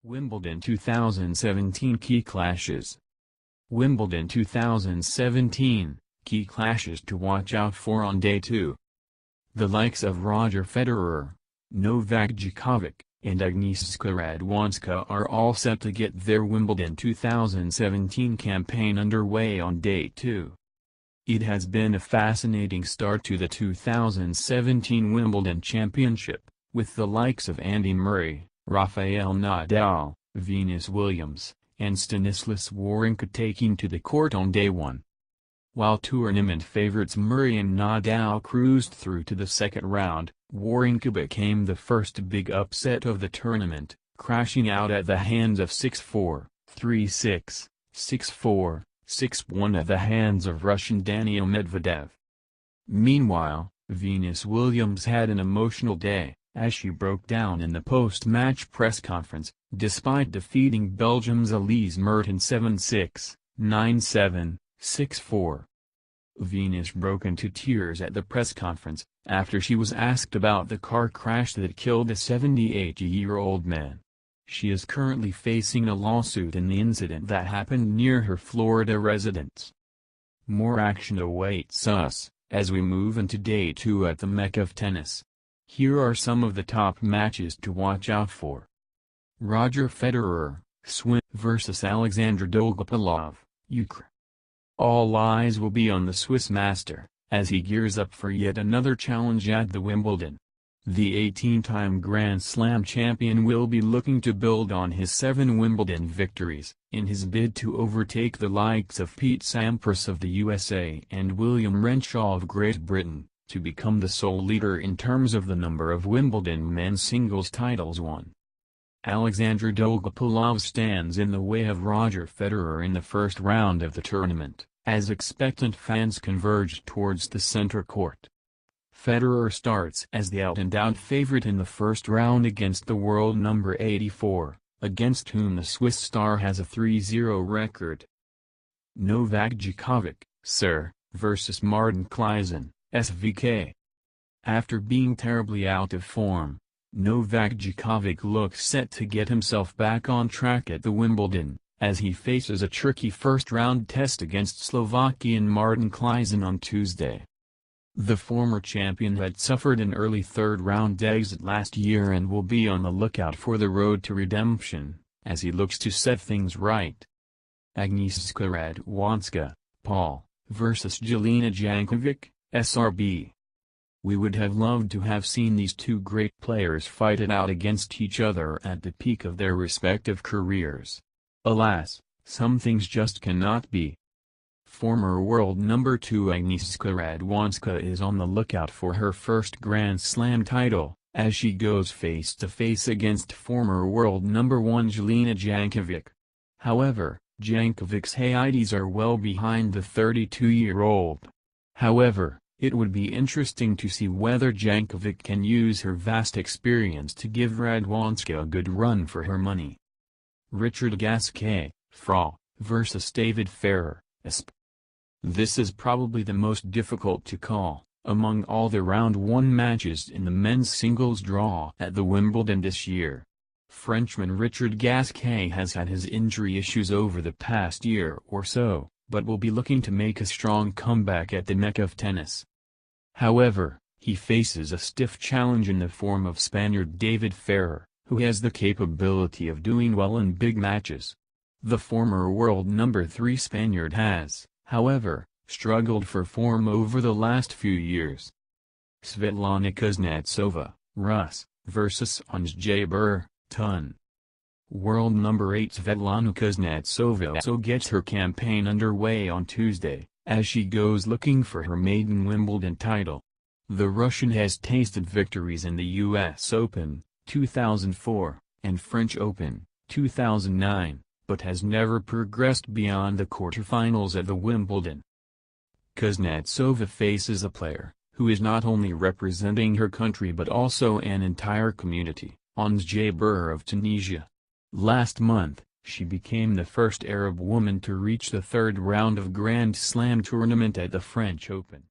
Wimbledon 2017 Key Clashes. Wimbledon 2017, key clashes to watch out for on Day 2. The likes of Roger Federer, Novak Djokovic, and Agnieszka Radwanska are all set to get their Wimbledon 2017 campaign underway on Day 2. It has been a fascinating start to the 2017 Wimbledon Championship, with the likes of Andy Murray, Rafael Nadal, Venus Williams, and Stanislas Wawrinka taking to the court on Day 1. While tournament favorites Murray and Nadal cruised through to the second round, Wawrinka became the first big upset of the tournament, crashing out at the hands of 6-4, 3-6, 6-4, 6-1 at the hands of Russian Daniil Medvedev. Meanwhile, Venus Williams had an emotional day, as she broke down in the post-match press conference, despite defeating Belgium's Elise Mertens 7-6, 9-7, 6-4. Venus broke into tears at the press conference, after she was asked about the car crash that killed a 78-year-old man. She is currently facing a lawsuit in the incident that happened near her Florida residence. More action awaits us, as we move into Day 2 at the Mecca of tennis. Here are some of the top matches to watch out for. Roger Federer, Swin vs Alexander Dolgopolov, Ukraine. All eyes will be on the Swiss master, as he gears up for yet another challenge at the Wimbledon. The 18-time Grand Slam champion will be looking to build on his 7 Wimbledon victories, in his bid to overtake the likes of Pete Sampras of the USA and William Renshaw of Great Britain, to become the sole leader in terms of the number of Wimbledon men's singles titles won. Alexander Dolgopolov stands in the way of Roger Federer in the first round of the tournament, as expectant fans converge towards the center court. Federer starts as the out-and-out favorite in the first round against the world number 84, against whom the Swiss star has a 3-0 record. Novak Djokovic, Sir, vs Martin Klizin, SVK. After being terribly out of form, Novak Djokovic looks set to get himself back on track at the Wimbledon, as he faces a tricky first-round test against Slovakian Martin Klizin on Tuesday. The former champion had suffered an early third-round exit last year and will be on the lookout for the road to redemption, as he looks to set things right. Agnieszka Radwanska, Paul, vs Jelena Jankovic, SRB. We would have loved to have seen these two great players fight it out against each other at the peak of their respective careers. Alas, some things just cannot be. Former world number 2 Agnieszka Radwanska is on the lookout for her first Grand Slam title, as she goes face-to-face against former world number 1 Jelena Jankovic. However, Jankovic's heydays are well behind the 32-year-old. However, it would be interesting to see whether Jankovic can use her vast experience to give Radwanska a good run for her money. Richard Gasquet, Fra, vs David Ferrer, ESP. This is probably the most difficult to call, among all the round 1 matches in the men's singles draw at the Wimbledon this year. Frenchman Richard Gasquet has had his injury issues over the past year or so, but will be looking to make a strong comeback at the Mecca of tennis. However, he faces a stiff challenge in the form of Spaniard David Ferrer, who has the capability of doing well in big matches. The former world number 3 Spaniard has, however, struggled for form over the last few years. Svetlana Kuznetsova, Rus, vs Ons Jabeur, Tun. World number 8 Svetlana Kuznetsova also gets her campaign underway on Tuesday, as she goes looking for her maiden Wimbledon title. The Russian has tasted victories in the US Open, 2004, and French Open, 2009, but has never progressed beyond the quarterfinals at the Wimbledon. Kuznetsova faces a player, who is not only representing her country but also an entire community, Ons Jabeur of Tunisia. Last month, she became the first Arab woman to reach the third round of Grand Slam tournament at the French Open.